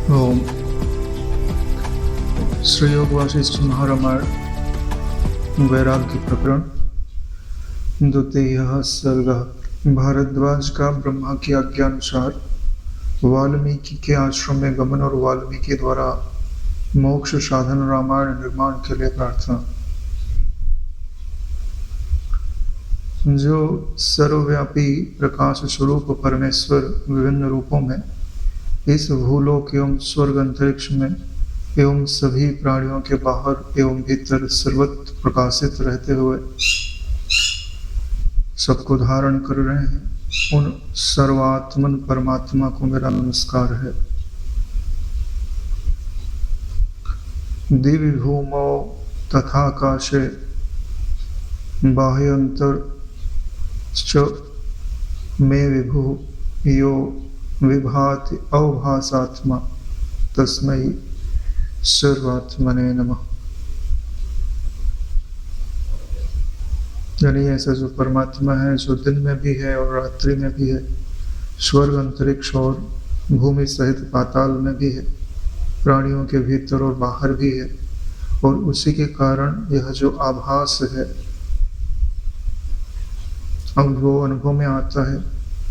ओम श्री योग वासिष्ठ महारामायण वैराग्य प्रकरण द्वितीयः सर्गः। भारद्वाज का ब्रह्मा की आज्ञानुसार वाल्मीकि के आश्रम में गमन और वाल्मीकि द्वारा मोक्ष साधन रामायण निर्माण के लिए प्रार्थना। जो सर्वव्यापी प्रकाश स्वरूप परमेश्वर विभिन्न रूपों में इस भूलोक एवं स्वर्ग अंतरिक्ष में एवं सभी प्राणियों के बाहर एवं भीतर सर्वत्र प्रकाशित रहते हुए सबको धारण कर रहे हैं, उन सर्वात्मन परमात्मा को मेरा नमस्कार है। दिव्य भूमौ तथाकाशे बाह्यंतर च मे विभु यो विभाति अवभासात्मा तस्मै सर्वात्मने नमः। यानी ऐसा जो परमात्मा है जो दिन में भी है और रात्रि में भी है, स्वर्ग अंतरिक्ष और भूमि सहित पाताल में भी है, प्राणियों के भीतर और बाहर भी है, और उसी के कारण यह जो आभास है अब वो अनुभव में आता है,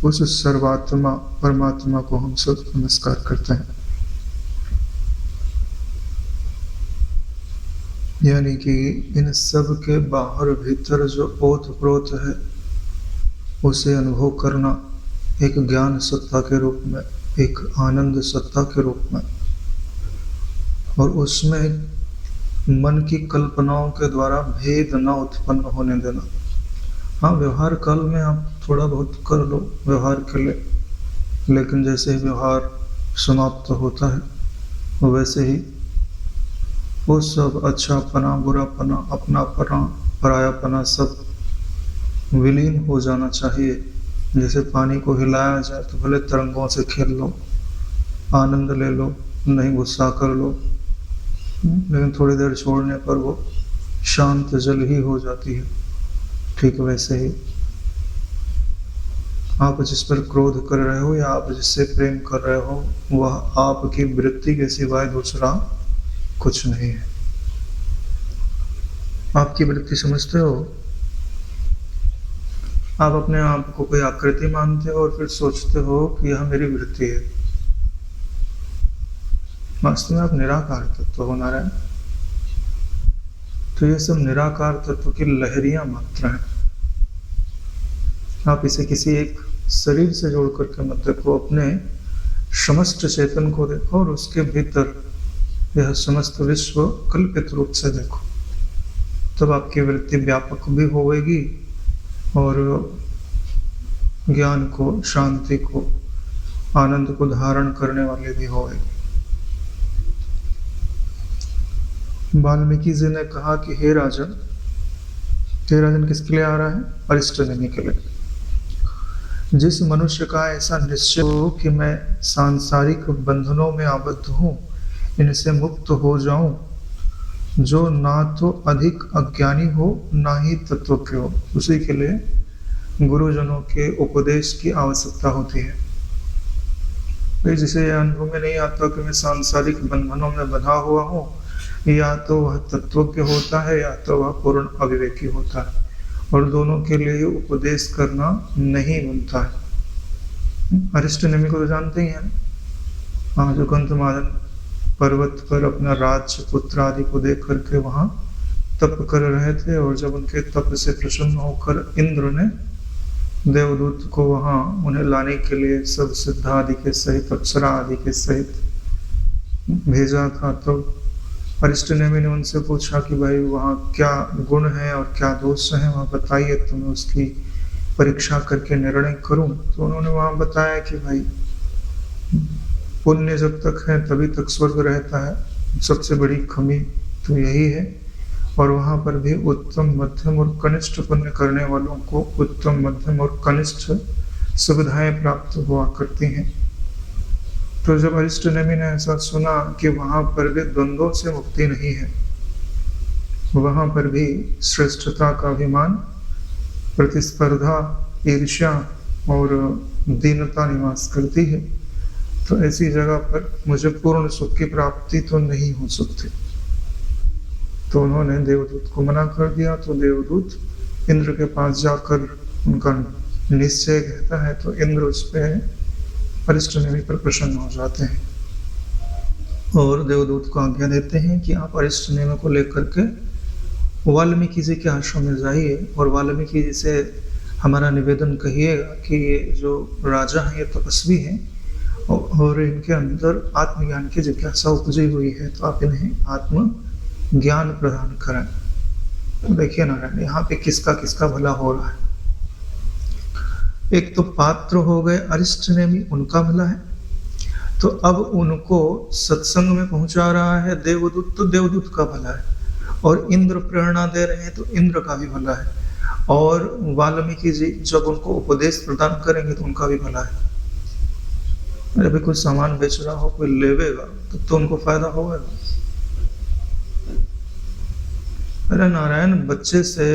उस सर्वात्मा परमात्मा को हम सब नमस्कार करते हैं। यानी कि इन सब के बाहर भीतर जो ओतप्रोत है उसे अनुभव करना एक ज्ञान सत्ता के रूप में, एक आनंद सत्ता के रूप में, और उसमें मन की कल्पनाओं के द्वारा भेद न उत्पन्न होने देना। हाँ, व्यवहार काल में आप थोड़ा बहुत कर लो व्यवहार के लिए, लेकिन जैसे ही व्यवहार समाप्त होता है वैसे ही वो सब अच्छापना, बुरापना, अपनापना, परायापना सब विलीन हो जाना चाहिए। जैसे पानी को हिलाया जाए तो भले तरंगों से खेल लो, आनंद ले लो, नहीं गुस्सा कर लो, लेकिन थोड़ी देर छोड़ने पर वो शांत जल ही हो जाती है। ठीक वैसे ही आप जिस पर क्रोध कर रहे हो या आप जिससे प्रेम कर रहे हो वह आपकी वृत्ति के सिवाय दूसरा कुछ नहीं है। आपकी वृत्ति समझते हो? आप अपने आप को कोई आकृति मानते हो और फिर सोचते हो कि यह मेरी वृत्ति है। वास्तव में आप निराकार तत्व हो नारायण। तो ये सब निराकार तत्व की लहरियां मात्र हैं। आप इसे किसी एक शरीर से जोड़ करके मत देखो, अपने समस्त चेतन को देखो और उसके भीतर यह समस्त विश्व कल्पित रूप से देखो, तब आपकी वृत्ति व्यापक भी होगी और ज्ञान को, शांति को, आनंद को धारण करने वाले भी होगी। वाल्मीकि जी ने कहा कि हे राजन किसके लिए आ रहा है? अरिष्ट नेमि के लिए। जिस मनुष्य का ऐसा निश्चय हो कि मैं सांसारिक बंधनों में आबद्ध हूँ, इनसे मुक्त हो जाऊं, जो ना तो अधिक अज्ञानी हो ना ही तत्वज्ञ हो, उसी के लिए गुरुजनों के उपदेश की आवश्यकता होती है। जिसे यह अनुभव में नहीं आता कि मैं सांसारिक बंधनों में बंधा हुआ हूँ, या तो वह तत्वज्ञ होता है या तो वह पूर्ण अविवेकी होता है, और दोनों के लिए उपदेश करना नहीं बनता है। अरिष्ट नेमि को तो जानते ही हैं। हाँ, जो गंधमादन पर्वत पर अपना राज्य पुत्र आदि को देख करके वहां तप कर रहे थे, और जब उनके तप से प्रसन्न होकर इंद्र ने देवदूत को वहां उन्हें लाने के लिए सब सिद्धा आदि के सहित, अप्सरा आदि के सहित भेजा था, तो अरिष्ट नेमि ने उनसे पूछा कि भाई वहाँ क्या गुण है और क्या दोष है, वहाँ बताइए तो मैं उसकी परीक्षा करके निर्णय करूं। तो उन्होंने वहाँ बताया कि भाई पुण्य जब तक है तभी तक स्वर्ग रहता है, सबसे बड़ी कमी तो यही है, और वहाँ पर भी उत्तम, मध्यम और कनिष्ठ पुण्य करने वालों को उत्तम, मध्यम और कनिष्ठ सुविधाएं प्राप्त हुआ करती हैं। तो जब अरिष्ट नेमि ने ऐसा सुना कि वहां पर भी द्वंद्वों से मुक्ति नहीं है, वहां पर भी श्रेष्ठता का अभिमान, प्रतिस्पर्धा, ईर्ष्या और दीनता निवास करती है, तो ऐसी जगह पर मुझे पूर्ण सुख की प्राप्ति तो नहीं हो सकती। तो उन्होंने देवदूत को मना कर दिया। तो देवदूत इंद्र के पास जाकर उनका निश्चय कहता है, तो इंद्र उस पर अरिष्ट नेमि पर प्रसन्न हो जाते हैं और देवदूत को आज्ञा देते हैं कि आप अरिष्ट नेमि को लेकर के वाल्मीकि जी के आश्रम में जाइए और वाल्मीकि जी से हमारा निवेदन कहिएगा कि ये जो राजा हैं ये तपस्वी हैं और इनके अंदर आत्मज्ञान की जिज्ञासा उपजी हुई है, तो आप इन्हें आत्म ज्ञान प्रदान करें। तो देखिए नारायण, यहाँ पे किसका किसका भला हो रहा है। एक तो पात्र हो गए अरिष्ट नेमि, उनका भला है। तो अब उनको सत्संग में पहुंचा रहा है देवदूत, तो देवदूत का भला है। और इंद्र प्रेरणा दे रहे हैं तो इंद्र का भी भला है। और वाल्मीकि जी जब उनको उपदेश प्रदान करेंगे तो उनका भी भला है। अरे भाई, कोई सामान बेच रहा हो, कोई लेवेगा तो उनको फायदा होगा। अरे नारायण, बच्चे से,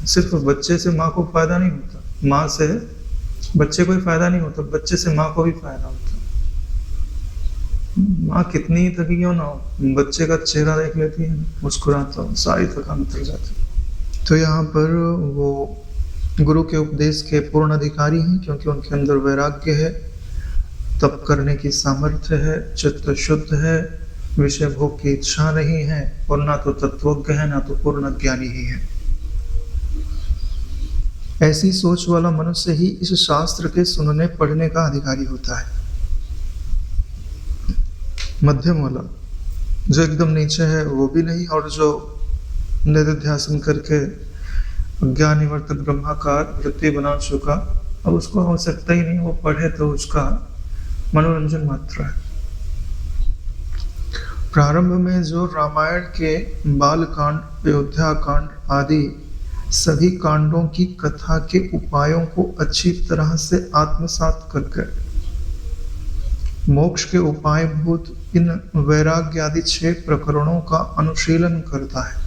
सिर्फ बच्चे से माँ को फायदा नहीं होता, माँ से बच्चे को ही फायदा नहीं होता, बच्चे से माँ को भी फायदा होता। माँ कितनी ही थकी क्यों ना हो, बच्चे का चेहरा देख लेती है, मुस्कुराता हो, सारी थकान उतर जाती है। तो यहाँ पर वो गुरु के उपदेश के पूर्ण अधिकारी हैं, क्योंकि उनके अंदर वैराग्य है, तप करने की सामर्थ्य है, चित्त शुद्ध है, विषय भोग की इच्छा नहीं है, और ना तो तत्वज्ञ है ना तो पूर्ण ज्ञानी ही है। ऐसी सोच वाला मनुष्य ही इस शास्त्र के सुनने पढ़ने का अधिकारी होता है। मध्यम वाला जो एकदम नीचे है वो भी नहीं, और जो निधिध्यासन करके ज्ञान निवर्तक ब्रह्माकार वृत्ति बना चुका, अब उसको आवश्यकता ही नहीं, वो पढ़े तो उसका मनोरंजन मात्र है। प्रारंभ में जो रामायण के बाल कांड, अयोध्या कांड आदि सभी कांडों की कथा के उपायों को अच्छी तरह से आत्मसात करके मोक्ष के उपाय भूत इन वैराग्य आदि 6 प्रकरणों का अनुशीलन करता है,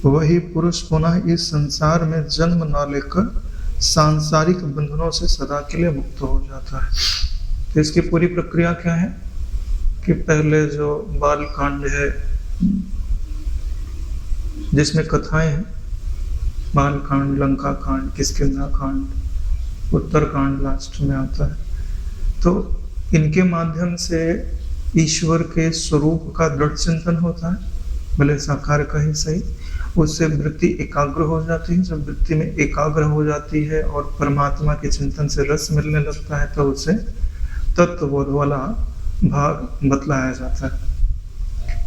वही पुरुष पुनः इस संसार में जन्म न लेकर सांसारिक बंधनों से सदा के लिए मुक्त हो जाता है। तो इसकी पूरी प्रक्रिया क्या है कि पहले जो बाल कांड है जिसमें कथाएं हैं, बाल कांड, लंका कांड, किष्किंधा कांड, उत्तर कांड लास्ट में आता है, तो इनके माध्यम से ईश्वर के स्वरूप का दृढ़ चिंतन होता है, भले साकार का ही सही। उससे वृत्ति एकाग्र हो जाती है। जब वृत्ति में एकाग्र हो जाती है और परमात्मा के चिंतन से रस मिलने लगता है, तो उसे तत्वबोध वाला भाग बतलाया जाता है।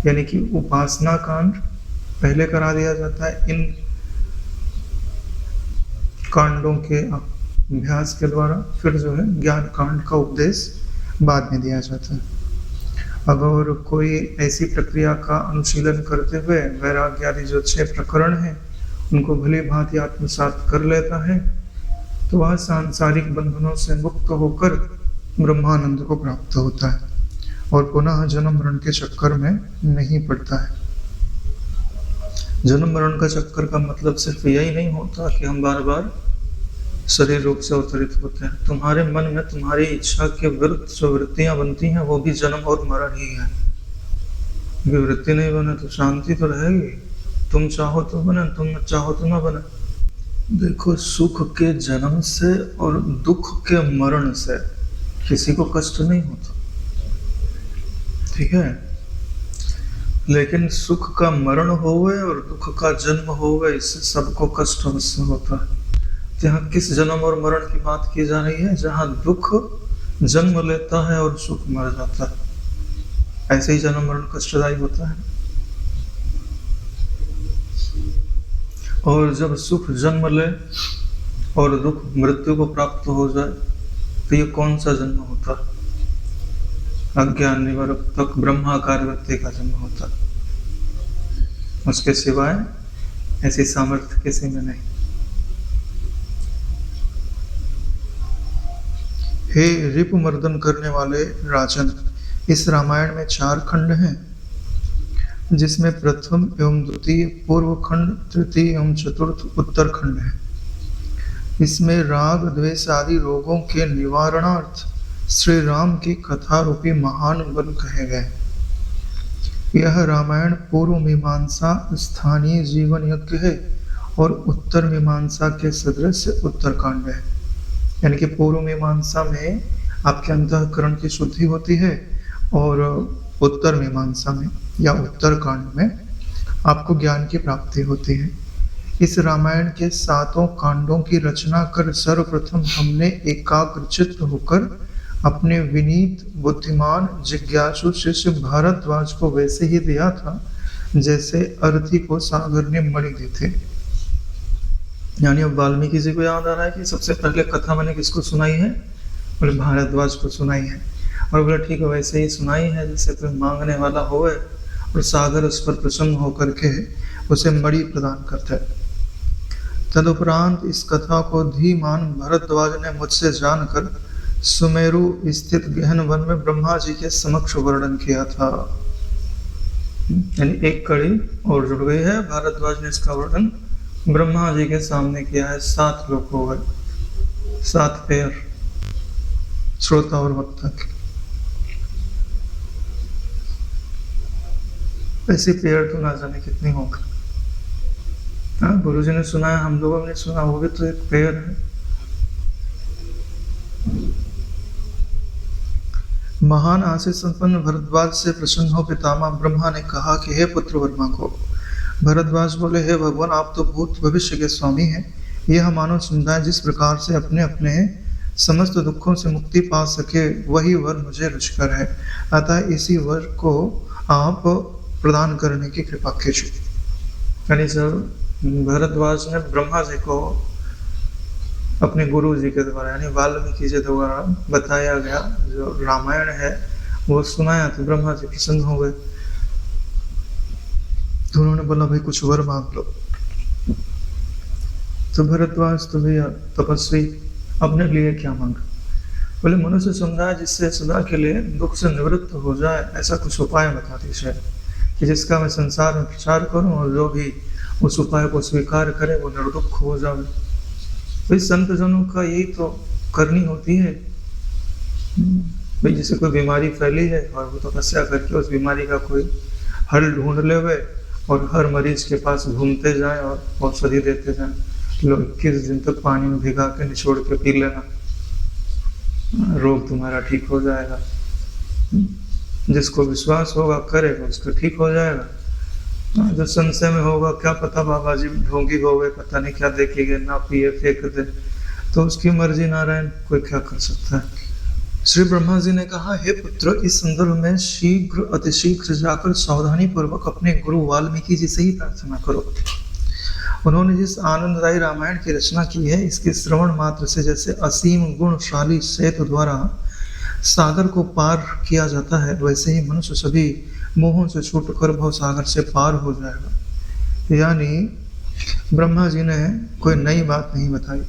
यानी कि उपासना कांड पहले करा दिया जाता है, इन कांडों के अभ्यास के द्वारा, फिर जो है ज्ञान कांड का उपदेश बाद में दिया जाता है। अगर कोई ऐसी प्रक्रिया का अनुशीलन करते हुए वैराग्य आदि जो 6 प्रकरण हैं उनको भली भांति आत्मसात कर लेता है, तो वह सांसारिक बंधनों से मुक्त होकर ब्रह्मानंद को प्राप्त होता है और पुनः जन्म मरण के चक्कर में नहीं पड़ता है। जन्म मरण का चक्कर का मतलब सिर्फ यही नहीं होता कि हम बार बार शरीर रूप से अवतरित होते हैं। तुम्हारे मन में तुम्हारी इच्छा के विरुद्ध जो वृत्तियां बनती हैं वो भी जन्म और मरण ही है। क्योंकि वृत्ति नहीं बने तो शांति तो रहेगी। तुम चाहो तो बने, तुम चाहो तो ना बने। देखो, सुख के जन्म से और दुख के मरण से किसी को कष्ट नहीं होता, ठीक है, लेकिन सुख का मरण होवे और दुख का जन्म होवे, इससे सबको कष्ट अवश्य होता है। यहाँ किस जन्म और मरण की बात की जा रही है? जहाँ दुख जन्म लेता है और सुख मर जाता है, ऐसे ही जन्म मरण कष्टदायी होता है। और जब सुख जन्म ले और दुख मृत्यु को प्राप्त हो जाए, तो ये कौन सा जन्म होता? अज्ञान निवर्तक ब्रह्माकार व्यक्ति का जन्म होता। उसके सिवाय ऐसी सामर्थ्य किसी में नहीं। हे रिपुमर्दन करने वाले राजन, इस रामायण में 4 खंड हैं, जिसमें प्रथम एवं द्वितीय पूर्व खंड, तृतीय एवं चतुर्थ उत्तर खंड है। इसमें राग द्वेष आदि रोगों के निवारणार्थ श्री राम की कथा रूपी महान वन कहे गए। यह रामायण पूर्व मीमांसा स्थानीय जीवन यज्ञ है और उत्तर मीमांसा के सदृश उत्तरकांड है। यानी कि पूर्व मीमांसा में आपके अंतःकरण की शुद्धि होती है और उत्तर मीमांसा में या उत्तरकांड में आपको ज्ञान की प्राप्ति होती है। इस रामायण के 7 कांडों की रचना कर सर्वप्रथम हमने एकाग्रचित्त होकर अपने विनीत बुद्धिमान जिज्ञासु शिष्य भारद्वाज को वैसे ही दिया था जैसे अरथी को सागर ने मणि दी थी। यानी अब वाल्मीकि जी को याद आ रहा है कि सबसे पहले कथा मैंने किसको सुनाई है? बोले भारद्वाज को सुनाई है। और बोले ठीक है, वैसे ही सुनाई है जैसे कोई मांगने वाला होवे और सागर उस पर प्रसन्न होकर के उसे मणि प्रदान करता है। तदुपरांत इस कथा को धीमान भरद्वाज ने मुझसे जानकर सुमेरु स्थित गहन वन में ब्रह्मा जी के समक्ष वर्णन किया था। यानी एक कड़ी और जुड़ गई है। भारद्वाज ने इसका वर्णन ब्रह्मा जी के सामने किया है। 7 लोग हो गए, 7 पेयर, श्रोता और वक्ता के। ऐसी पेयर तो ना जाने कितनी होगी। हाँ, गुरु जी ने सुना है, हम लोगों ने सुना, वो भी तो एक पेयर है। महान आशीष संपन्न भरद्वाज से प्रसन्न हो पितामह ब्रह्मा ने कहा कि हे पुत्र वर्मा को। भरद्वाज बोले, हे भगवान, आप तो भूत भविष्य के स्वामी हैं। यह मानव समुदाय जिस प्रकार से अपने अपने समस्त दुखों से मुक्ति पा सके वही वर मुझे रुचिकर है। अतः इसी वर को आप प्रदान करने की कृपा कीजिए। यानी सर भरद्वाज ने ब्रह्मा जी को अपने गुरु जी के द्वारा यानी वाल्मीकि जी द्वारा बताया गया जो रामायण है वो सुनाया तो ब्रह्मा जी प्रसन्न हो गए। तो उन्होंने बोला, भाई कुछ वर मांग लो। तो भरद्वाज तो भैया तपस्वी, अपने लिए क्या मांगा? बोले, मनुष्य समुदाय जिससे सदा के लिए दुख से निवृत्त हो जाए ऐसा कुछ उपाय बता दीजिए कि जिसका मैं संसार में प्रचार करूं और जो भी उस उपाय को स्वीकार करे वो निर्दुख हो जाए। भाई संत जनों का यही तो करनी होती है। भाई जैसे कोई बीमारी फैली है और वो तपस्या करके उस बीमारी का कोई हल ढूंढ ले और हर मरीज के पास घूमते जाए और औषधि देते जाए। लोग 21 दिन तक पानी में भिगा के निचोड़ के पी लेना, रोग तुम्हारा ठीक हो जाएगा। जिसको विश्वास होगा करेगा उसका ठीक हो जाएगा। जो संशय में होगा क्या पता बाबा जी ढोंगी हो गए, पता नहीं क्या देखेंगे, ना पिए फेंक दे, तो उसकी मर्जी, नारायण कोई क्या कर सकता है। श्री ब्रह्मा जी ने कहा, हे पुत्र, इस संदर्भ में शीघ्र अतिशीघ्र जाकर सावधानी पूर्वक अपने गुरु वाल्मीकि जी से ही प्रार्थना करो। उन्होंने जिस आनंददायी रामायण की रचना की है इसके श्रवण मात्र से जैसे असीम गुणशाली सेतु द्वारा सागर को पार किया जाता है वैसे ही मनुष्य सभी मोहों से छूटकर भव सागर से पार हो जाएगा। यानी ब्रह्मा जी ने कोई नई बात नहीं बताई,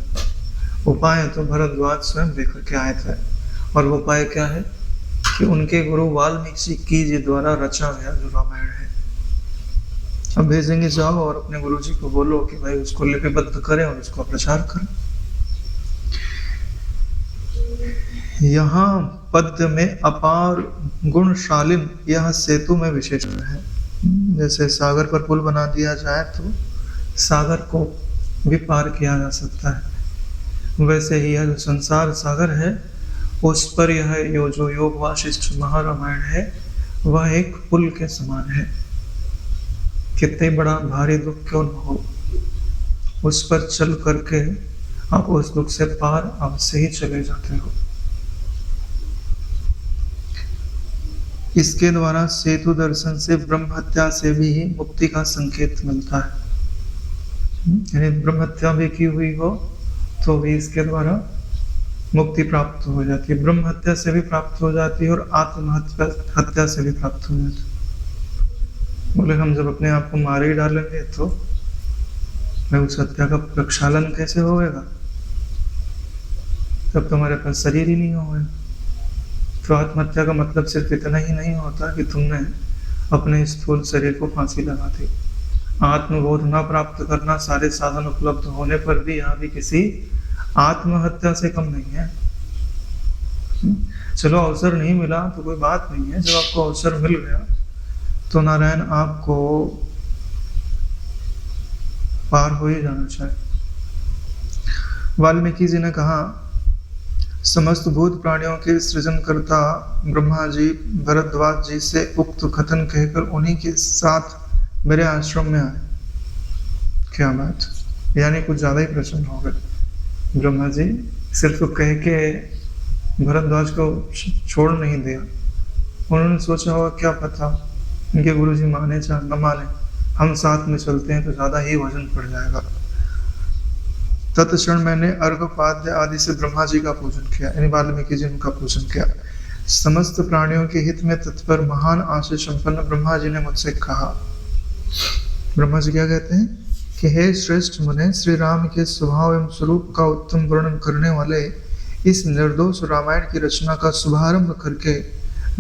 उपाय तो भरद्वाज स्वयं लेकर के आए थे। और वो उपाय क्या है कि उनके गुरु वाल्मीकि जी द्वारा रचा गया जो रामायण है। अब भेजेंगे, जाओ और अपने गुरु जी को बोलो कि भाई उसको लिपिबद्ध करें और उसको प्रचार करें। यहाँ पद्य में अपार गुणशालिन यह सेतु में विशेषण है। जैसे सागर पर पुल बना दिया जाए तो सागर को भी पार किया जा सकता है, वैसे ही यह जो संसार सागर है उस पर यह जो योग वासिष्ठ महारामायण है वह एक पुल के समान है। कितने बड़ा भारी दुख क्यों न हो, उस पर चल करके आप उस दुख से पार अवश्य ही चले जाते हो। इसके द्वारा सेतु दर्शन से ब्रह्म हत्या से भी मुक्ति का संकेत मिलता है। यानी ब्रह्म हत्या भी की हुई हो तो भी इसके द्वारा मुक्ति प्राप्त हो जाती है। ब्रह्म हत्या से भी प्राप्त हो जाती है और आत्महत्या से भी प्राप्त हो जाती है। बोले, हम जब अपने आप को मार ही डालेंगे तो मैं उस हत्या का प्रक्षालन कैसे होगा? तब तुम्हारे पास शरीर ही नहीं होगा। तो आत्महत्या का मतलब सिर्फ इतना ही नहीं होता कि तुमने अपने स्थूल शरीर को फांसी लगा दी। आत्मबोध न प्राप्त करना सारे साधन उपलब्ध होने पर भी यहाँ भी किसी आत्महत्या से कम नहीं है। चलो अवसर नहीं मिला तो कोई बात नहीं है, जब आपको अवसर मिल गया तो नारायण आपको पार हो ही जाना चाहिए। वाल्मीकि जी ने कहा, समस्त भूत प्राणियों के सृजनकर्ता ब्रह्मा जी भरद्वाज जी से उक्त कथन कहकर उन्हीं के साथ मेरे आश्रम में आए। क्या बात, यानी कुछ ज्यादा ही प्रसन्न हो गए ब्रह्मा जी, सिर्फ कह के भरद्वाज को छोड़ नहीं दिया। उन्होंने सोचा होगा क्या पता इनके गुरु जी माने चाहे न माने, हम साथ में चलते हैं तो ज्यादा ही वजन पड़ जाएगा। तत्क्षण मैंने अर्घपाद्य आदि से ब्रह्मा जी का पूजन किया, यानी वाल्मीकि जी उनका पूजन किया। समस्त प्राणियों के हित में तत्पर महान आशय संपन्न ब्रह्मा जी ने मुझसे कहा, ब्रह्मा जी क्या कहते हैं कि हे श्रेष्ठ मुने, श्री राम के स्वभाव एवं स्वरूप का उत्तम वर्णन करने वाले इस निर्दोष रामायण की रचना का शुभारंभ करके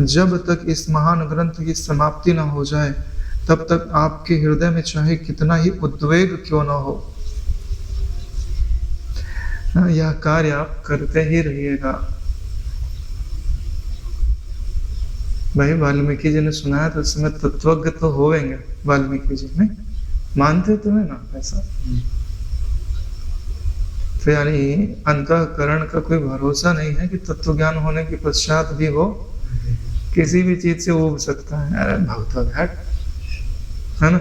जब तक इस महान ग्रंथ की समाप्ति न हो जाए तब तक आपके हृदय में चाहे कितना ही उद्वेग क्यों न हो, यह कार्य आप करते ही रहिएगा। भाई वाल्मीकि जी ने सुनाया तो उसमें तत्वज्ञ तो होंगे वाल्मीकि जी ने, मानते तुम्हें ना ऐसा, तो यानी अंतःकरण का कोई भरोसा नहीं है कि तत्व ज्ञान होने के पश्चात भी वो किसी भी चीज से उब सकता है। अरे भगवत घाट है ना,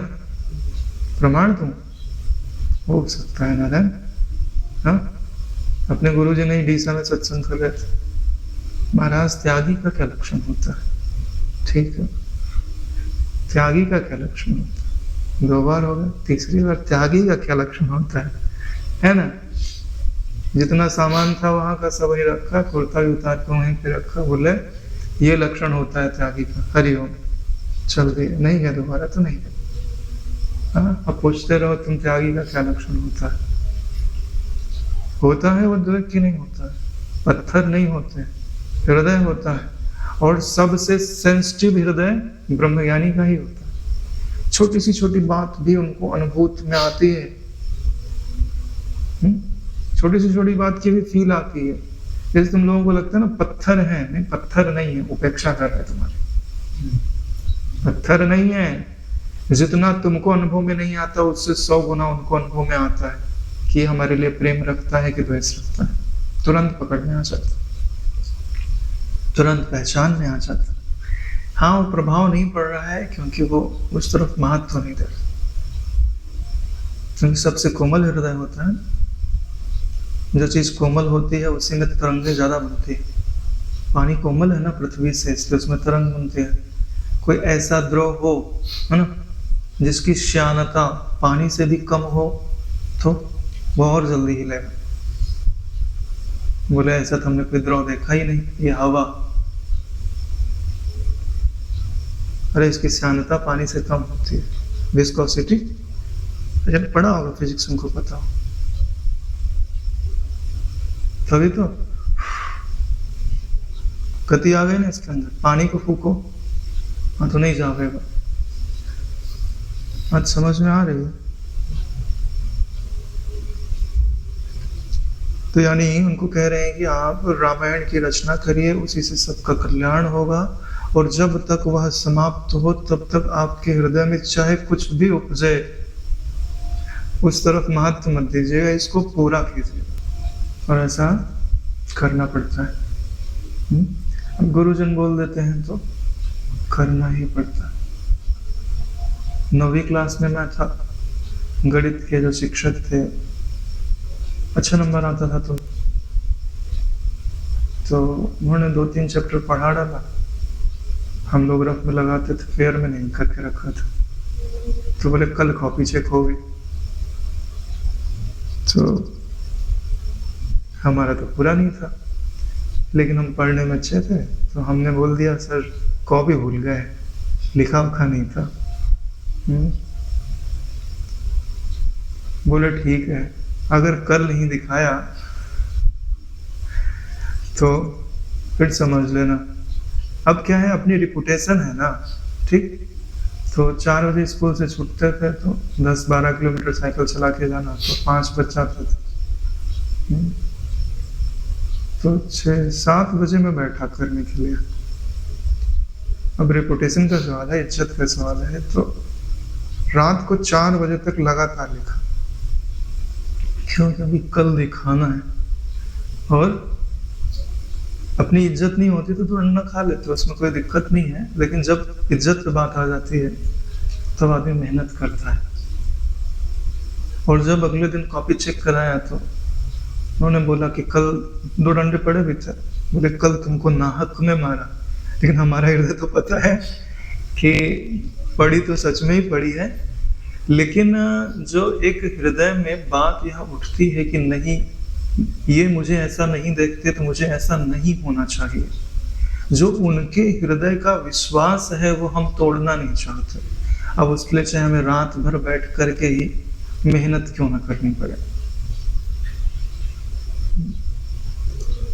प्रमाण तुम उब सकता है नारायण। हाँ, अपने गुरु जी ने डीसा में सत्संग कर रहे थे, महाराज त्यागी का क्या लक्षण होता है, ठीक है, त्यागी का क्या लक्षण होता है, 2 बार हो गया, तीसरी बार त्यागी का क्या लक्षण होता है ना। जितना सामान था वहां का सब वही रखा, कुर्ता भी उतार के वहीं पे रखा, बोले ये लक्षण होता है त्यागी का, हरिओम, चल रही है, नहीं है दोबारा तो नहीं है। हाँ, अब पूछते रहो तुम त्यागी का क्या लक्षण होता है, होता है वो द्वैत की नहीं होता है, पत्थर नहीं होते, हृदय होता है, और सबसे सेंसिटिव हृदय ब्रह्मज्ञानी का ही होता है। छोटी सी छोटी बात भी उनको अनुभूत में आती है, छोटी सी छोटी बात की भी फील आती है। जैसे तुम लोगों को लगता है ना पत्थर है, नहीं पत्थर नहीं है, उपेक्षा कर रहे तुम्हारी, पत्थर नहीं है। जितना तुमको अनुभव में नहीं आता उससे 100 गुना उनको अनुभव में आता है कि हमारे लिए प्रेम रखता है कि द्वेष रखता है, तुरंत पकड़ में आ जाता, तुरंत पहचान में आ जाता। हाँ, वो प्रभाव नहीं पड़ रहा है क्योंकि वो उस तरफ महत्व नहीं दे रहा, क्योंकि सबसे कोमल हृदय होता है, जो चीज कोमल होती है उसी में तरंगें ज्यादा बनती है। पानी कोमल है ना पृथ्वी से, इसलिए उसमें तरंग बनती है। कोई ऐसा द्रव हो है ना जिसकी श्यानता पानी से भी कम हो तो वो और जल्दी हिलेगा। बोले ऐसा तो हमने कोई द्रव देखा ही नहीं, ये हवा, अरे इसकी श्यानता पानी से कम होती है, विस्कोसिटी, जब पढ़ा होगा फिजिक्स उनको पता हो, तभी तो गति आ गई ना इसके अंदर। पानी को फूको हाँ तो नहीं जाएगा। आज समझ में आ रही है? तो यानी उनको कह रहे हैं कि आप रामायण की रचना करिए, उसी से सबका कल्याण होगा, और जब तक वह समाप्त हो तब तक आपके हृदय में चाहे कुछ भी उपजे उस तरफ महत्व मत दीजिएगा, इसको पूरा कीजिए। और ऐसा करना पड़ता है। अब गुरुजन बोल देते हैं तो करना ही पड़ता है। 9वीं क्लास में मैं था, गणित के जो शिक्षक थे, अच्छा नंबर आता था तो उन्होंने 2-3 चैप्टर पढ़ा डाला, हम लोग रफ में लगाते थे, फेयर में नहीं करके रखा था, तो बोले कल कॉपी चेक होगी। तो हमारा तो पूरा नहीं था, लेकिन हम पढ़ने में अच्छे थे, तो हमने बोल दिया सर कॉपी भूल गए, लिखा उखा नहीं था। बोले ठीक है, अगर कल नहीं दिखाया तो फिर समझ लेना। अब क्या है, अपनी रिपुटेशन है ना, ठीक। तो 4 बजे स्कूल से छूटते थे तो 10-12 किलोमीटर साइकिल चला के जाना, तो 5 बज जाते थे। तो 6-7 बजे मैं बैठा करने के लिए। अब रेपुटेशन का सवाल है, इज्जत का सवाल है, तो रात को 4 बजे तक लगातार लिखा। क्यों? क्योंकि कल दिखाना है। और अपनी इज्जत नहीं होती तो अन्ना खा लेते, उसमें कोई दिक्कत नहीं है, लेकिन जब इज्जत पे बात आ जाती है तब आदमी मेहनत करता है। और जब अगले दिन कॉपी चेक कराया तो उन्होंने बोला कि कल 2 डंडे पड़े भी थे, बोले कल तुमको नाहक में मारा, लेकिन हमारा हृदय तो पता है कि पड़ी तो सच में ही पड़ी है, लेकिन जो एक हृदय में बात यह उठती है कि नहीं, ये मुझे ऐसा नहीं देखते तो मुझे ऐसा नहीं होना चाहिए, जो उनके हृदय का विश्वास है वो हम तोड़ना नहीं चाहते। अब उसके लिए चाहे हमें रात भर बैठ करके ही मेहनत क्यों ना करनी पड़े।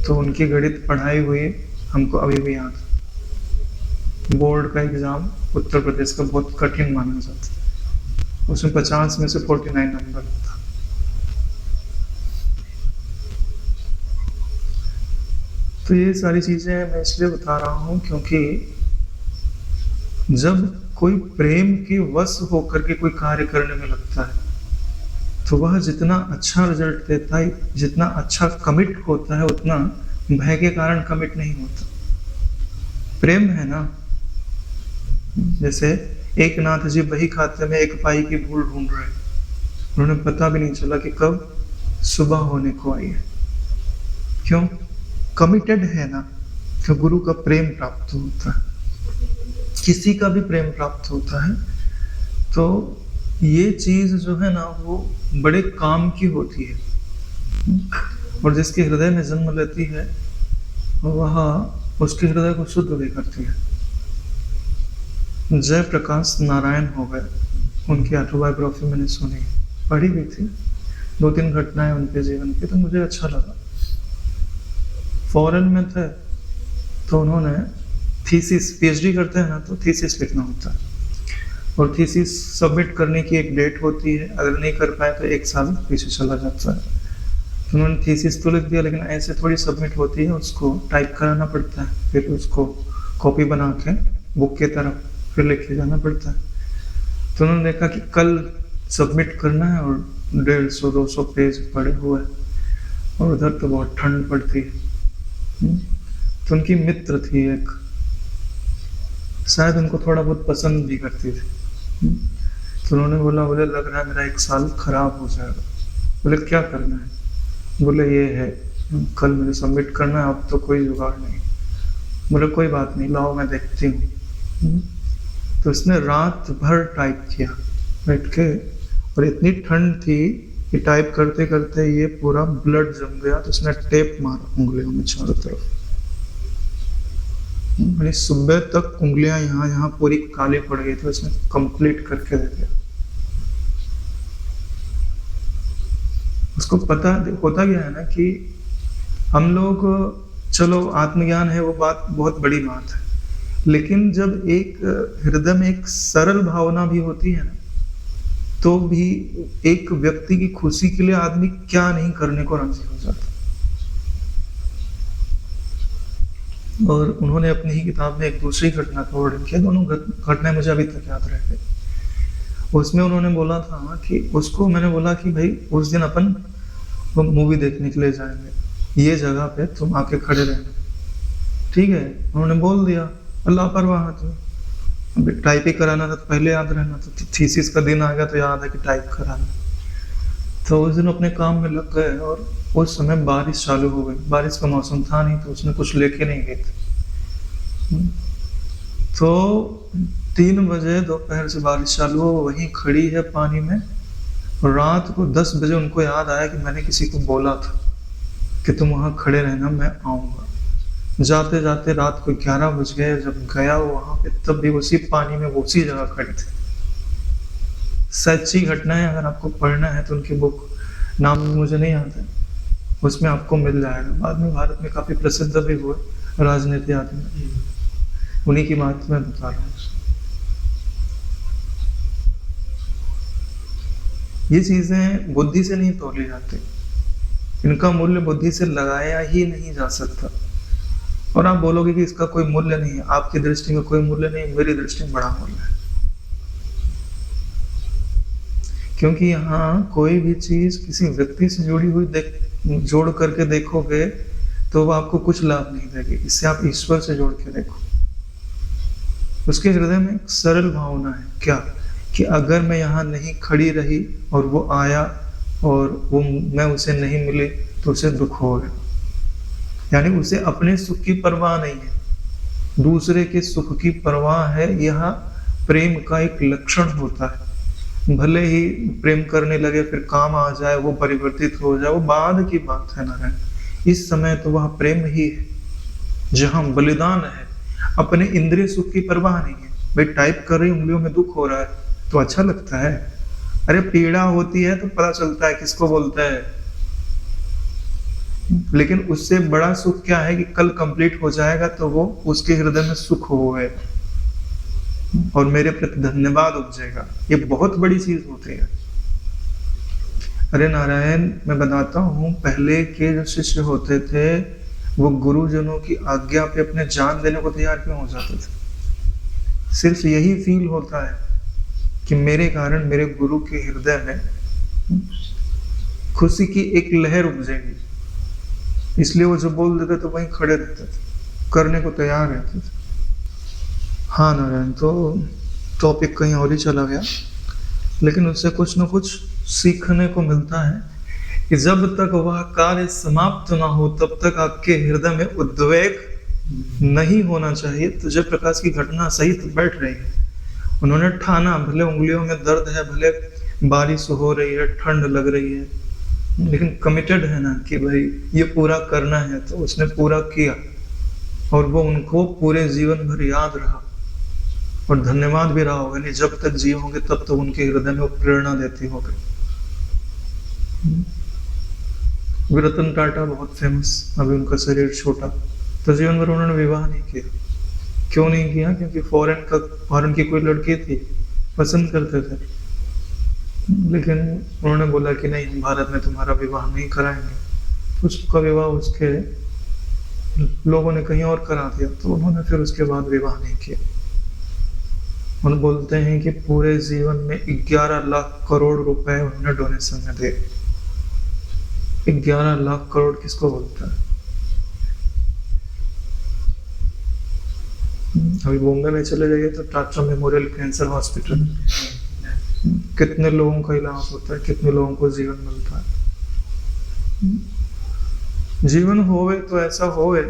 तो उनकी गणित पढ़ाई हुई हमको अभी भी याद। बोर्ड का एग्जाम उत्तर प्रदेश का बहुत कठिन माना जाता है, उसमें 50 में से 49 नंबर था। तो ये सारी चीजें मैं इसलिए बता रहा हूं क्योंकि जब कोई प्रेम के वश होकर के कोई कार्य करने में लगता है तो वह जितना अच्छा रिजल्ट देता है, जितना अच्छा कमिट होता है, उतना भय के कारण कमिट नहीं होता। प्रेम है ना, जैसे एक नाथ जी वही खाते में एक पाई की भूल ढूंढ रहे, उन्होंने पता भी नहीं चला कि कब सुबह होने को आई है। क्यों? कमिटेड है ना। तो गुरु का प्रेम प्राप्त होता है, किसी का भी प्रेम प्राप्त होता है। तो ये चीज जो है ना वो बड़े काम की होती है, और जिसके हृदय में जन्म लेती है वह उसके हृदय को शुद्ध भी करती है। जय प्रकाश नारायण हो गए, उनकी ऑटोबायोग्राफी मैंने सुनी, पढ़ी भी थी, 2-3 घटनाएं उनके जीवन की, तो मुझे अच्छा लगा। फॉरेन में थे तो उन्होंने थीसिस, पीएचडी करते हैं ना तो थीसिस लिखना होता है, और थीसिस सबमिट करने की एक डेट होती है, अगर नहीं कर पाए तो 1 साल पीछे चला जाता है। तो उन्होंने थीसिस तो लिख दिया, लेकिन ऐसे थोड़ी सबमिट होती है, उसको टाइप कराना पड़ता है, फिर उसको कॉपी बना के बुक की तरफ फिर लेके जाना पड़ता है। तो उन्होंने देखा कि कल सबमिट करना है और 150-200 पेज पड़े हुए, और उधर तो बहुत ठंड पड़ती है। तो उनकी मित्र थी एक, शायद उनको थोड़ा बहुत पसंद भी करती थी। तो उन्होंने बोला, बोले लग रहा है मेरा 1 साल खराब हो जाएगा। बोले क्या करना है? बोले ये है, कल मुझे सबमिट करना है, अब तो कोई जुगाड़ नहीं। बोले कोई बात नहीं, लाओ मैं देखती हूँ। तो उसने रात भर टाइप किया बैठ के, और इतनी ठंड थी कि टाइप करते करते ये पूरा ब्लड जम गया, तो उसने टेप मारा उंगलियों में चारों तरफ। सुबह तक उंगलियां यहाँ पूरी काली पड़ गई थी, उसने कंप्लीट करके दे दिया। उसको पता होता गया है ना कि हम लोग, चलो आत्मज्ञान है वो बात बहुत बड़ी बात है, लेकिन जब एक हृदय में एक सरल भावना भी होती है ना, तो भी एक व्यक्ति की खुशी के लिए आदमी क्या नहीं करने को राजी हो जाता। और उन्होंने अपनी ही किताब में एक दूसरी घटना का वर्णन किया, दोनों घटनाएं मुझे अभी तक याद रह गई। उसमें उन्होंने बोला था कि उसको, मैंने बोला कि भाई उस दिन अपन मूवी देखने के लिए जाएंगे, ये जगह पे तुम आके खड़े रहना, ठीक है? उन्होंने बोल दिया, लापरवाह तुम, अभी टाइप ही कराना था तो पहले याद रहना, तो थीसिस का दिन आ गया तो याद है कि टाइप कराना। तो उस दिन अपने काम में लग गए, और उस समय बारिश चालू हो गई, बारिश का मौसम था नहीं, तो उसने कुछ लेके नहीं गए थे। तो 3 बजे दोपहर से बारिश चालू हो, वहीं खड़ी है पानी में, और रात को 10 बजे उनको याद आया कि मैंने किसी को बोला था कि तुम वहां खड़े रहना, मैं आऊंगा। जाते जाते रात को 11 बज गए, जब गया वहां पे तब भी उसी पानी में उसी जगह खड़े थे। सच्ची घटना है, अगर आपको पढ़ना है तो उनकी बुक, नाम मुझे नहीं आता है, उसमें आपको मिल जाएगा। बाद में भारत में काफी प्रसिद्ध भी हुए राजनीति आदमी, उन्हीं की बात मैं बता रहा हूँ। ये चीजें बुद्धि से नहीं तोली जाती, इनका मूल्य बुद्धि से लगाया ही नहीं जा सकता। और आप बोलोगे कि इसका कोई मूल्य नहीं है, आपकी दृष्टि में कोई मूल्य नहीं, मेरी दृष्टि में बड़ा मूल्य है। क्योंकि यहाँ कोई भी चीज किसी व्यक्ति से जुड़ी हुई जोड़ करके देखोगे तो वो आपको कुछ लाभ नहीं देगी। इससे आप ईश्वर से जोड़ के देखो। उसके हृदय में एक सरल भावना है, क्या कि अगर मैं यहाँ नहीं खड़ी रही और वो आया और वो मैं उसे नहीं मिली तो उसे दुख होगा। यानी उसे अपने सुख की परवाह नहीं है, दूसरे के सुख की परवाह है। यह प्रेम का एक लक्षण होता है। भले ही प्रेम करने लगे फिर काम आ जाए, वो परिवर्तित हो जाए, वो बाद की बात है नारायण। इस समय तो वह प्रेम ही है जहां बलिदान है। अपने इंद्रिय सुख की परवाह नहीं है। भाई टाइप कर रही उंगलियों में दुख हो रहा है तो अच्छा लगता है, अरे पीड़ा होती है तो पता चलता है किसको बोलता है। लेकिन उससे बड़ा सुख क्या है कि कल कंप्लीट हो जाएगा तो वो उसके हृदय में सुख होगा और मेरे प्रति धन्यवाद उपजेगा। ये बहुत बड़ी चीज होती है। अरे नारायण, मैं बताता हूँ, पहले के जो शिष्य होते थे वो गुरुजनों की आज्ञा पे अपने जान देने को तैयार क्यों हो जाते थे? सिर्फ यही फील होता है कि मेरे कारण मेरे गुरु के हृदय में खुशी की एक लहर उपजेगी, इसलिए वो जो बोल देते तो वहीं खड़े रहते थे, करने को तैयार रहते थे। हाँ नारायण, तो टॉपिक कहीं और ही चला गया, लेकिन उससे कुछ न कुछ सीखने को मिलता है कि जब तक वह कार्य समाप्त ना हो तब तक आपके हृदय में उद्वेग नहीं होना चाहिए। तो जय प्रकाश की घटना सहित बैठ रही है, उन्होंने ठाना, भले उंगलियों में दर्द है, भले बारिश हो रही है, ठंड लग रही है, लेकिन कमिटेड है ना कि भाई ये पूरा करना है। तो उसने पूरा किया और वो उनको पूरे जीवन भर याद रहा और धन्यवाद भी रहा होगा। नहीं, जब तक जी होंगे तब तक उनके हृदय में वो प्रेरणा देती होगी। रतन टाटा बहुत फेमस, अभी उनका शरीर छोटा, तो जीवन भर उन्होंने विवाह नहीं किया। क्यों नहीं किया? क्योंकि फॉरेन की कोई लड़की थी, पसंद करते थे, लेकिन उन्होंने बोला कि नहीं, हम भारत में तुम्हारा विवाह नहीं कराएंगे। उसका विवाह उसके लोगों ने कहीं और करा दिया, तो उन्होंने फिर उसके बाद विवाह नहीं किया। उन्होंने बोलते हैं कि पूरे जीवन में 11 लाख करोड़ रुपए उन्होंने डोनेशन में दिए। 11 लाख करोड़ किसको बोलता है? अभी बॉम्बे में चले जाइए तो टाटा मेमोरियल कैंसर हॉस्पिटल, कितने लोगों का इलाज होता है, कितने लोगों को जीवन मिलता है। जीवन होवे तो ऐसा होवे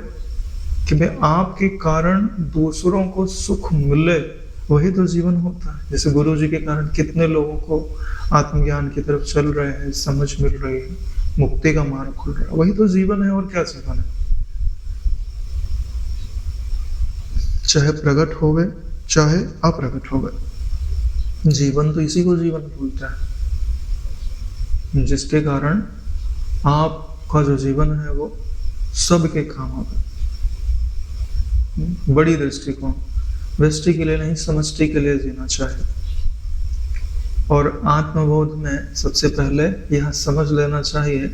कि भाई आपके कारण दूसरों को सुख मिले, वही तो जीवन होता है। जैसे गुरु जी के कारण कितने लोगों को आत्मज्ञान की तरफ चल रहे हैं, समझ मिल रही है, मुक्ति का मार्ग खुल रहा है, वही तो जीवन है। और क्या जीवन है? चाहे प्रकट होवे चाहे अप्रकट होवे, जीवन तो इसी को जीवन बोलता है, जिसके कारण आपका जो जीवन है वो सबके काम होगा। बड़ी दृष्टिकोण, व्यष्टि के लिए नहीं, समष्टि के लिए जीना चाहिए। और आत्मबोध में सबसे पहले यह समझ लेना चाहिए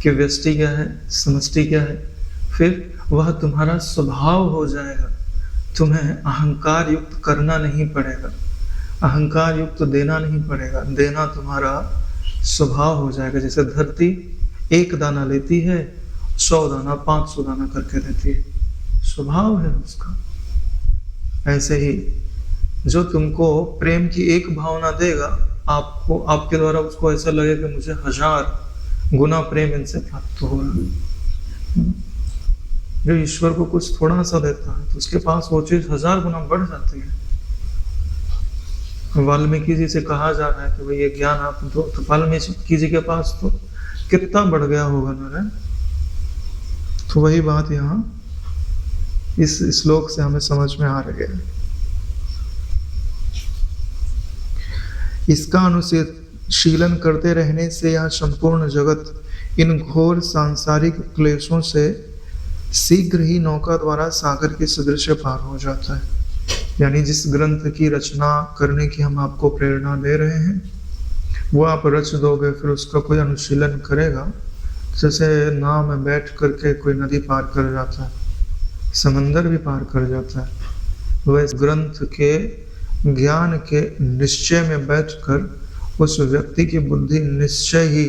कि व्यष्टि क्या है, समष्टि क्या है, फिर वह तुम्हारा स्वभाव हो जाएगा। तुम्हें अहंकार युक्त करना नहीं पड़ेगा, अहंकार युक्त देना नहीं पड़ेगा, देना तुम्हारा स्वभाव हो जाएगा। जैसे धरती 1 दाना लेती है, 100 दाना 500 दाना करके देती है, स्वभाव है उसका। ऐसे ही जो तुमको प्रेम की एक भावना देगा, आपको आपके द्वारा उसको ऐसा लगेगा कि मुझे 1000 गुना प्रेम इनसे प्राप्त हो रहा है। जो ईश्वर को कुछ थोड़ा सा देता है तो उसके पास वो चीज 1000 गुना बढ़ जाती है। वाल्मीकि जी से कहा जा रहा है कि भाई ये ज्ञान आप दो, तो वाल्मीकि जी के पास तो कितना बढ़ गया होगा नारायण। तो वही बात यहाँ इस श्लोक से हमें समझ में आ रही है। इसका अनुशीलन करते रहने से यह संपूर्ण जगत इन घोर सांसारिक क्लेशों से शीघ्र ही नौका द्वारा सागर के सदृश पार हो जाता है। यानी जिस ग्रंथ की रचना करने की हम आपको प्रेरणा दे रहे हैं, वो आप रच दोगे, फिर उसका कोई अनुशीलन करेगा जैसे नाव में बैठ करके कोई नदी पार कर जाता है, समंदर भी पार कर जाता है, वैसे ग्रंथ के ज्ञान के निश्चय में बैठकर उस व्यक्ति की बुद्धि निश्चय ही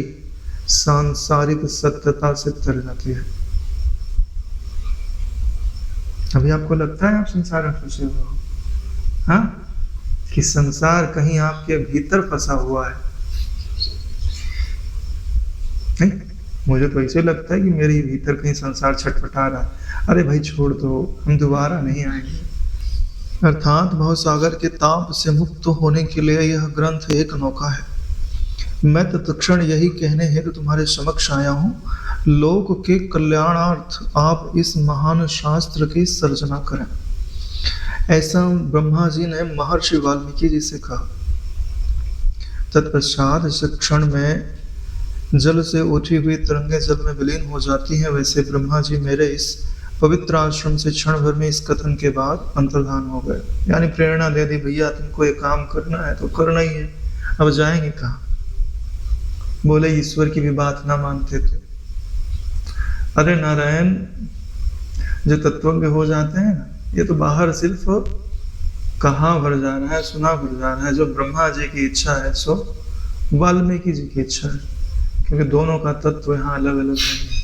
सांसारिक सत्यता से तर जाती है। अभी आपको लगता है आप संसार में फंसे हुए हो, हाँ, कि संसार कहीं आपके भीतर फंसा हुआ है? नहीं, मुझे तो ऐसे लगता है कि मेरे भीतर कहीं संसार छटपटा रहा है। अरे भाई छोड़ दो, हम दोबारा नहीं आएंगे। अर्थात भवसागर के ताप से मुक्त होने के लिए यह ग्रंथ एक नौका है। मैं तत्क्षण यही कहने हेतु तुम्हारे समक्ष आया हूँ, लोक के कल्याणार्थ आप इस महान शास्त्र की सर्जना करें। ऐसा ब्रह्मा जी ने महर्षि वाल्मीकि जी से कहा। तत्पश्चात इस क्षण में जल से उठी हुई तरंगें जल में विलीन हो जाती हैं, वैसे ब्रह्मा जी मेरे इस पवित्र आश्रम से क्षण भर में इस कथन के बाद अंतर्धान हो गए। यानी प्रेरणा दे दी, भैया तुमको ये काम करना है तो करना ही है, अब जाएंगे कहाँ। बोले ईश्वर की भी बात ना मानते थे। अरे नारायण जो तत्वज्ञ हो जाते हैं ना, ये तो बाहर सिर्फ कहा भर जा रहा है, सुना भर जा रहा है। जो ब्रह्मा जी की इच्छा है सो वाल्मीकि जी की इच्छा है, क्योंकि दोनों का तत्व यहाँ अलग अलग नहीं है।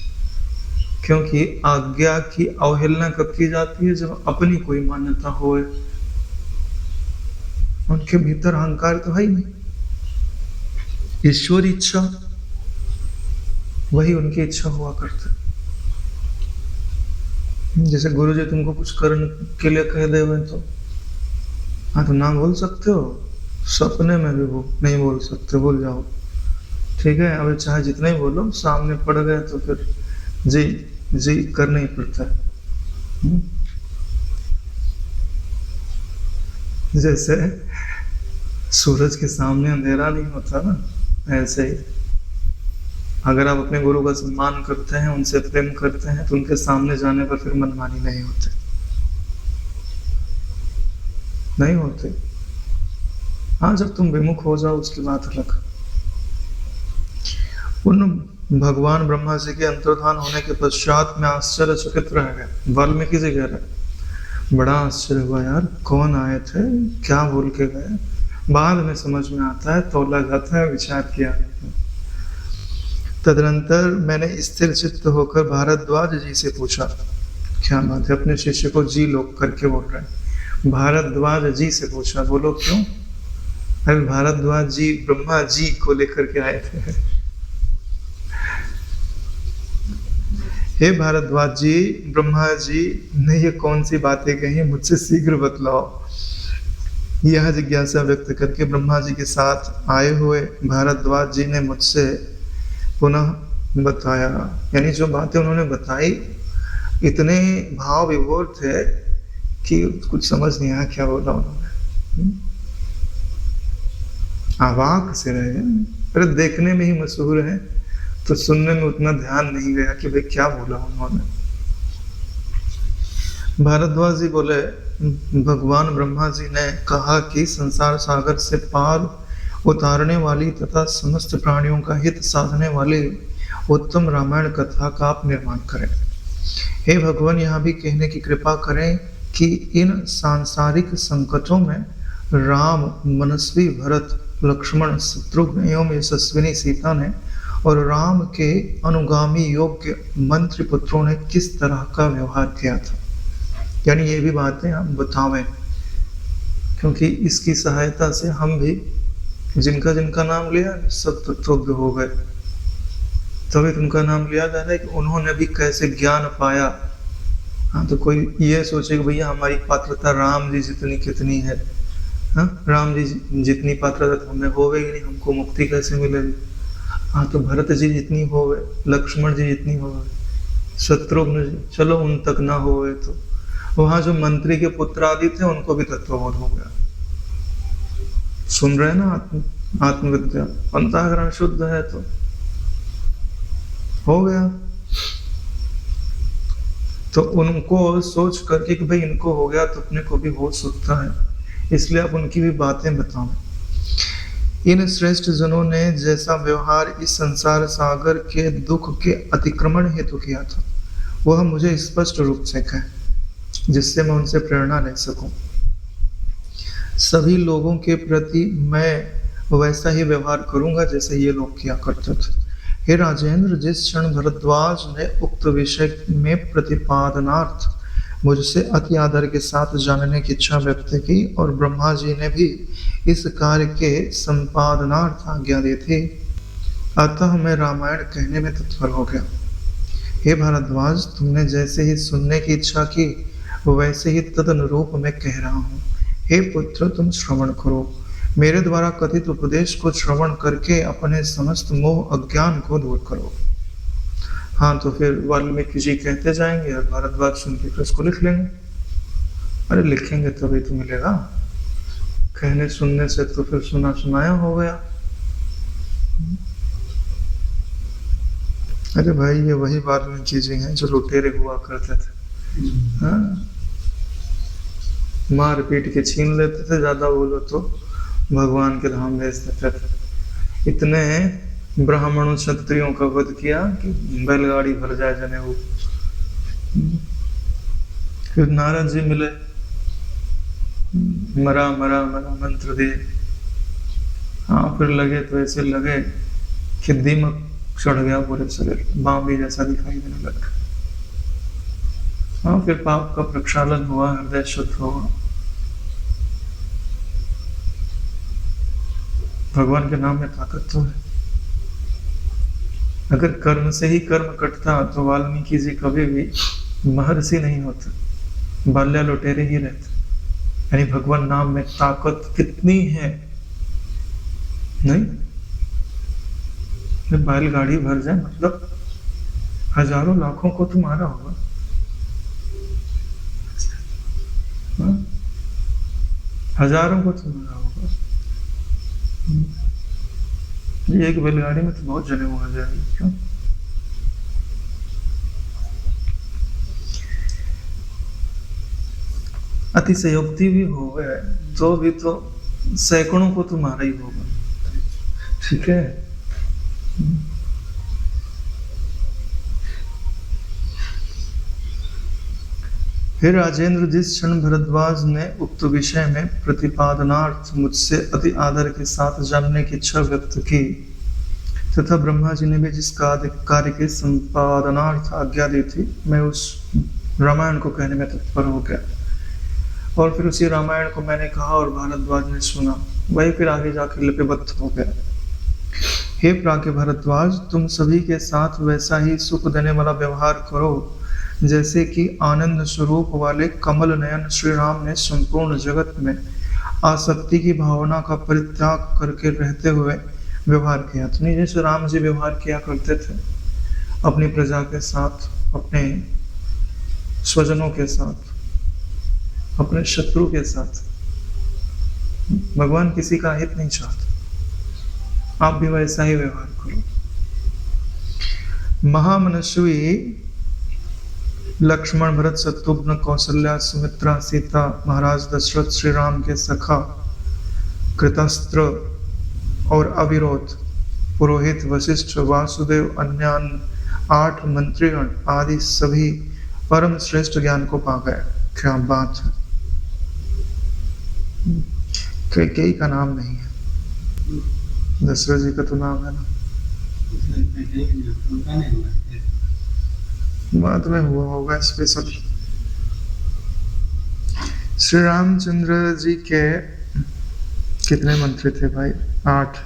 क्योंकि आज्ञा की अवहेलना कब की जाती है? जब अपनी कोई मान्यता होए। उनके भीतर अहंकार तो है ही नहीं, ईश्वर इच्छा वही उनकी इच्छा हुआ करते। जैसे गुरु जी तुमको कुछ करने के लिए कह दे तो हाँ तो ना बोल सकते हो, सपने में भी वो नहीं बोल सकते, बोल जाओ ठीक है। अब चाहे जितना ही बोलो, सामने पड़ गए तो फिर जी जी करना ही पड़ता है। जैसे सूरज के सामने अंधेरा नहीं होता ना, ऐसे ही अगर आप अपने गुरु का सम्मान करते हैं, उनसे प्रेम करते हैं, तो उनके सामने जाने पर फिर मनमानी नहीं होते, नहीं होते। हाँ, जब तुम विमुख हो जाओ उसकी बात अलग। उन भगवान ब्रह्मा जी के अंतर्धान होने के पश्चात में आश्चर्यचकित रह गए। वाल्मीकि जी कह रहे, बड़ा आश्चर्य हुआ यार, कौन आए थे, क्या बोल के गए, बाद में समझ में आता है, तौला जाता है, विचार किया जाता है। तदनंतर मैंने स्थिर चित्त होकर भारद्वाज जी से पूछा। क्या बात है, अपने शिष्य को जी लोग करके बोल रहे हैं। भारद्वाज जी से पूछा, बोलो क्यों? अरे भारद्वाज जी ब्रह्मा जी को लेकर के आए थे। हे भारद्वाज जी, ब्रह्मा जी ने ये कौन सी बातें कही, मुझसे शीघ्र बतलाओ। यह जिज्ञासा व्यक्त करके ब्रह्मा जी के साथ आए हुए भारद्वाज जी ने मुझसे पुनः बताया। यानी जो बातें उन्होंने बताई इतने भाव विभोर थे कि कुछ समझ नहीं आया क्या बोला उन्होंने। अवाक से रहे। अरे देखने में ही मशहूर है तो सुनने में उतना ध्यान नहीं गया कि भाई क्या बोला उन्होंने। भारद्वाज जी बोले, भगवान ब्रह्मा जी ने कहा कि संसार सागर से पार उतारने वाली तथा समस्त प्राणियों का हित साधने वाली उत्तम रामायण कथा का आप निर्माण करें। हे भगवान, यहाँ भी कहने की कृपा करें कि इन सांसारिक संकटों में राम, मनस्वी भरत, लक्ष्मण, शत्रुघ्न एवं यशस्विनी सीता ने और राम के अनुगामी योग्य मंत्री पुत्रों ने किस तरह का व्यवहार किया था। यानी ये भी बातें हम बतावें, क्योंकि इसकी सहायता से हम भी जिनका जिनका नाम लिया सब तत्वज्ञ हो गए। तभी उनका नाम लिया जा रहा है कि उन्होंने भी कैसे ज्ञान पाया। हाँ, तो कोई ये सोचे कि भैया हमारी पात्रता राम जी जितनी कितनी है, हाँ, राम जी जितनी पात्रता हमें हो गई नहीं, हमको मुक्ति कैसे मिलेगी। हाँ, तो भरत जी जितनी हो गए, लक्ष्मण जी जितनी हो गए, शत्रुघ्न जी, चलो उन तक ना हो गए तो वहां जो मंत्री के पुत्र आदि थे उनको भी तत्वबोध हो गया। सुन रहे ना, आत्मविद्या, अंतःकरण शुद्ध है तो हो गया। तो उनको सोच करके कि भाई इनको हो गया तो अपने को भी हो सकता है, इसलिए आप उनकी भी बातें बताओ। इन श्रेष्ठ जनों ने जैसा व्यवहार इस संसार सागर के दुख के अतिक्रमण हेतु किया था, वह मुझे स्पष्ट रूप से कहे, जिससे मैं उनसे प्रेरणा ले सकूं। सभी लोगों के प्रति मैं वैसा ही व्यवहार करूंगा जैसे ये लोग किया करते थे। हे राजेंद्र, जिस क्षण भरद्वाज ने उक्त विषय में प्रतिपादनार्थ मुझसे अति आदर के साथ जानने की इच्छा व्यक्त की और ब्रह्मा जी ने भी इस कार्य के संपादनार्थ आज्ञा दी थी, अतः मैं रामायण कहने में तत्पर हो गया। हे भारद्वाज, तुमने जैसे ही सुनने की इच्छा की वैसे ही तदनुरूप मैं कह रहा हूँ। हे पुत्र, तुम श्रवण करो। मेरे द्वारा कथित उपदेश को श्रवण करके अपने समस्त मोह अज्ञान को दूर करो। हाँ, तो फिर वाल्मीकि जी कहते जाएंगे और भारद्वाज सुन के फिर उसको लिख लेंगे। अरे लिखेंगे तभी तो मिलेगा, कहने सुनने से तो फिर सुना सुनाया हो गया। अरे भाई, ये वही वाल्मीकि जी हैं जो लुटेरे हुआ करते थे। हाँ, मार पीट के छीन लेते थे, ज्यादा बोलो तो भगवान के धाम भेज देते थे। इतने ब्राह्मणों क्षत्रियों का वध किया कि बैलगाड़ी भर जाए जनेऊ। फिर नारद जी मिले, मरा मरा मरा मंत्र दिए। हाँ, फिर लगे तो ऐसे लगे कि दीमक चढ़ गया पूरे शरीर, बांबी जैसा दिखाई देने लगा। हाँ, फिर पाप का प्रक्षालन हुआ, हृदय शुद्ध हुआ। भगवान के नाम में ताकत तो है। अगर कर्म से ही कर्म कटता तो वाल्मीकि जी कभी भी महर्षि नहीं होते, बाल्या लुटेरे ही रहते। यानी भगवान नाम में ताकत कितनी है, नहीं? बैलगाड़ी भर जाए मतलब हजारों लाखों को तो मारा होगा। हजारों को तो मारा होगा। ये एक बैलगाड़ी में तो बहुत जने हुआ जाएंगे। क्यों? अतिशयोक्ति भी हो गए तो भी तो सैकड़ों को तो मारा ही होगा। ठीक है। हे राजेंद्र, जिस क्षण भरद्वाज ने उक्त विषय में प्रतिपादनार्थ मुझसे अति आदर के साथ जानने की इच्छा व्यक्त की तथा ब्रह्मा जी ने भी जिस कार्य के संपादनार्थ आज्ञा दी थी, मैं उस रामायण को कहने में तत्पर हो गया। और फिर उसी रामायण को मैंने कहा और भारद्वाज ने सुना। वही फिर आगे जाकर लिपिबद्ध हो गया। हे प्राज्ञ भरद्वाज, तुम सभी के साथ वैसा ही सुख देने वाला व्यवहार करो जैसे कि आनंद स्वरूप वाले कमल नयन श्री राम ने संपूर्ण जगत में आसक्ति की भावना का परित्याग करके रहते हुए व्यवहार किया। तो जैसे राम जी व्यवहार किया करते थे अपनी प्रजा के साथ, अपने स्वजनों के साथ, अपने शत्रु के साथ। भगवान किसी का हित नहीं चाहते, आप भी वैसा ही व्यवहार करो। महामनस्वी लक्ष्मण, भरत, शत्रुघ्न, कौशल्या, सुमित्रा, सीता, महाराज दशरथ, श्री राम के सखा, कृतास्त्र और अविरोध, पुरोहित, वशिष्ठ, वासुदेव, अन्य 8 मंत्रीगण आदि सभी परम श्रेष्ठ ज्ञान को पा गए। क्या बात है! कैकेयी का नाम नहीं है, दशरथ जी का तो नाम है ना। बाद में हुआ होगा स्पेशल। श्री रामचंद्र जी के कितने मंत्री थे भाई? 8।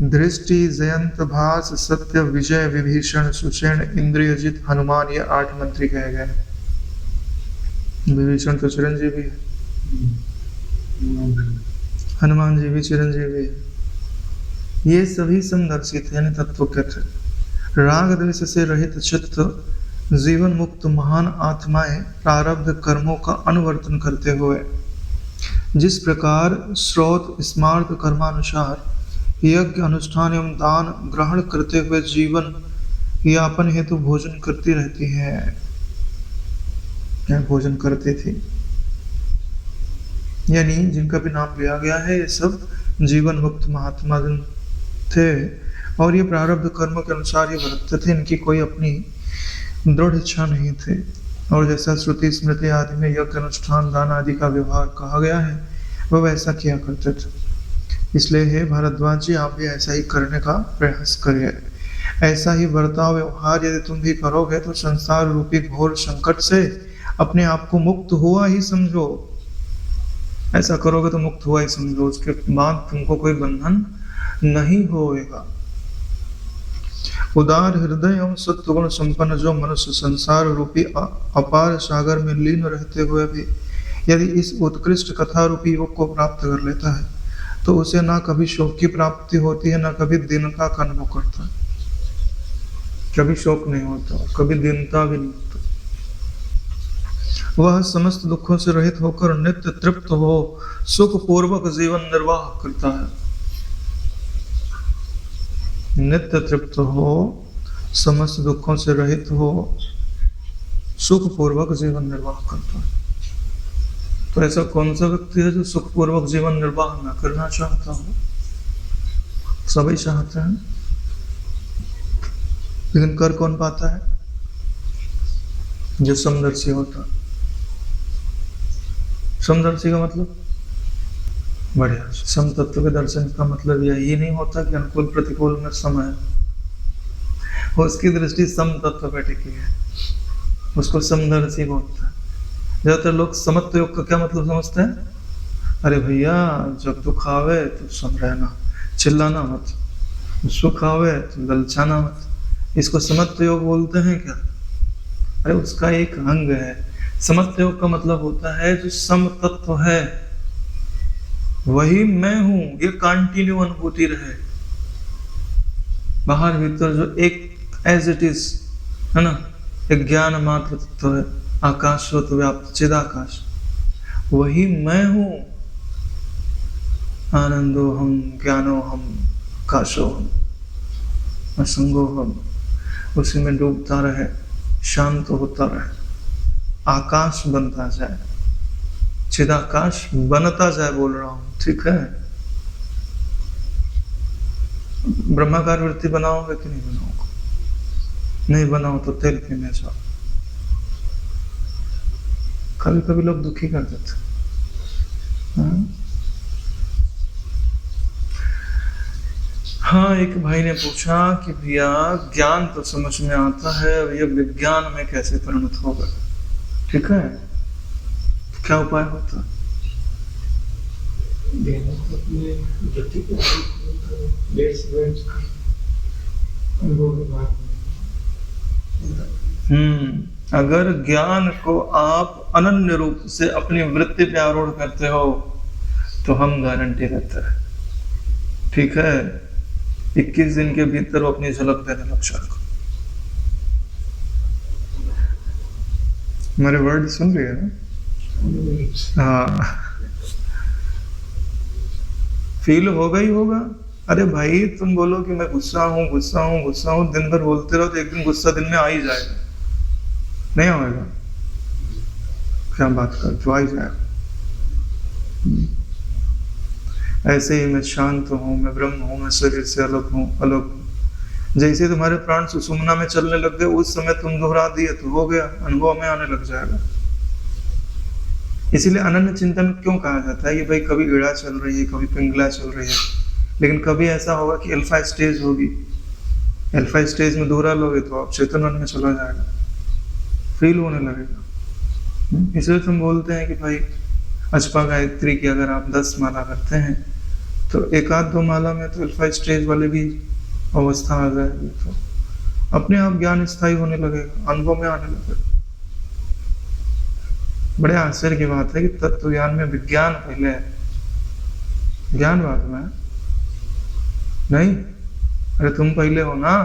दृष्टि, जयंत, भास, सत्य, विजय, विभीषण, सुषेण, इंद्रियजित, हनुमान, ये 8 मंत्री कहे गए। विभीषण तो चिरंजीवी है, हनुमान जी भी चिरंजीवी है। ये सभी समदर्शी थे, यानी तत्व के थे। राग द्वेष से रहित चित्त, जीवन मुक्त महान आत्माएं प्रारब्ध कर्मों का अनुवर्तन करते हुए जिस प्रकार स्रोत स्मार्त कर्मानुसार यज्ञ अनुष्ठान एवं दान ग्रहण करते हुए जीवन यापन हेतु भोजन करती रहती है। क्या भोजन करती थी? यानी जिनका भी नाम लिया गया है, ये सब जीवन मुक्त महात्मा जन थे और ये प्रारब्ध कर्म के अनुसार ये वर्तते थे, इनकी कोई अपनी दृढ़ इच्छा नहीं थी। और जैसा श्रुति स्मृति आदि में यज्ञ अनुष्ठान दान आदि का व्यवहार कहा गया है वह वैसा किया करते थे। इसलिए हे भारद्वाज जी, आप भी ऐसा ही करने का प्रयास करिए। ऐसा ही बर्ताव व्यवहार यदि तुम भी करोगे तो संसार रूपी घोर संकट से अपने आप को मुक्त हुआ ही समझो। ऐसा करोगे तो मुक्त हुआ ही समझो, उसके बाद तुमको कोई बंधन नहीं होएगा। उदार हृदय एवं सत्वगुण संपन्न जो मनुष्य संसार रूपी अपार सागर में लीन रहते हुए भी यदि इस उत्कृष्ट कथा रूपी योग को प्राप्त कर लेता है तो उसे ना कभी शोक की प्राप्ति होती है, ना कभी दीनता का अनुभव करता है। कभी शोक नहीं होता, कभी दीनता भी नहीं होता। वह समस्त दुखों से रहित होकर नित्य तृप्त हो सुख पूर्वक जीवन निर्वाह करता है। नित्य तृप्त हो, समस्त दुखों से रहित हो, सुख पूर्वक जीवन निर्वाह करता है। तो ऐसा कौन सा व्यक्ति है जो सुख पूर्वक जीवन निर्वाह न करना चाहता हो? सभी चाहते हैं, लेकिन कर कौन पाता है? जो समदर्शी होता है। समदर्शी का मतलब बढ़िया, सम तत्व के दर्शन का मतलब यही नहीं होता कि अनुकूल प्रतिकूल में सम है, उसकी दृष्टि सम तत्व पे टिकी है, उसको समदर्शी बोलता है। ज्यादातर लोग समत्व योग का क्या मतलब समझते हैं? अरे भैया, जब दुख आवे तो सम रहना, चिल्लाना मत, सुख आवे तो ललचाना मत, इसको समत्व योग बोलते हैं क्या? अरे उसका एक अंग है। समत्व योग का मतलब होता है जो सम तत्व है वही मैं हूं, ये कंटिन्यू अनुभूति रहे, बाहर भीतर जो एक एज इट इज है ना, एक ज्ञान मात्र तत्व है, आकाशवत व्याप्त चिदाकाश, वही मैं हूं। आनंदो हम, ज्ञानो हम, काशो हम, असंगो हम, उसी में डूबता रहे, शांत होता रहे, आकाश बनता जाए, चिदाकाश बनता जाए, बोल रहा हूं, ठीक है? ब्रह्माकार वृत्ति बनाओगे कि नहीं बनाओगे? नहीं बनाओ तो तेल पीने जाओ। कभी कभी लोग दुखी कर देते। हाँ, एक भाई ने पूछा कि भैया ज्ञान तो समझ में आता है, ये विज्ञान में कैसे परिणत होगा? ठीक है, तो क्या उपाय होता? अगर ज्ञान को आप अनन्य रूप से अपनी वृत्ति पे आरूढ़ करते हो तो हम गारंटी देते हैं, ठीक है, 21 दिन के भीतर वो अपनी झलक देने लग जाएगा। हमारे वर्ड सुन रहे हैं? हाँ, फील होगा ही होगा। अरे भाई, तुम बोलो कि मैं गुस्सा हूँ गुस्सा हूँ गुस्सा हूँ, दिन भर बोलते रहो तो एक दिन गुस्सा दिल में आ ही जाएगा, नहीं आएगा? क्या बात कर, तो आ ही जाएगा। ऐसे ही मैं शांत हूँ, मैं ब्रह्म हूँ, मैं शरीर से अलग हूँ, अलग हूँ। जैसे तुम्हारे प्राण सुषुम्ना में चलने लग गए, उस समय तुम दोहरा दिए तो हो गया, अनुभव में आने लग जाएगा। इसीलिए अनन्य चिंतन क्यों कहा जाता है कि भाई कभी ईड़ा चल रही है, कभी पिंगला चल रही है, लेकिन कभी ऐसा होगा कि अल्फा स्टेज होगी, अल्फा स्टेज में दोहरा लोगे तो आप चेतन मन में चला जाएगा, फील होने लगेगा। इसलिए तुम बोलते हैं कि भाई अजपा गायत्री की अगर आप 10 माला करते हैं तो एक आध 2 माला में तो अल्फा स्टेज वाले भी अवस्था आ जाएगी, तो अपने आप ज्ञान स्थायी होने लगेगा, अनुभव में आने लगेगा। बड़े आश्चर्य की बात है कि तत्व ज्ञान में विज्ञान पहले है, ज्ञान बाद में नहीं। अरे तुम पहले हो ना।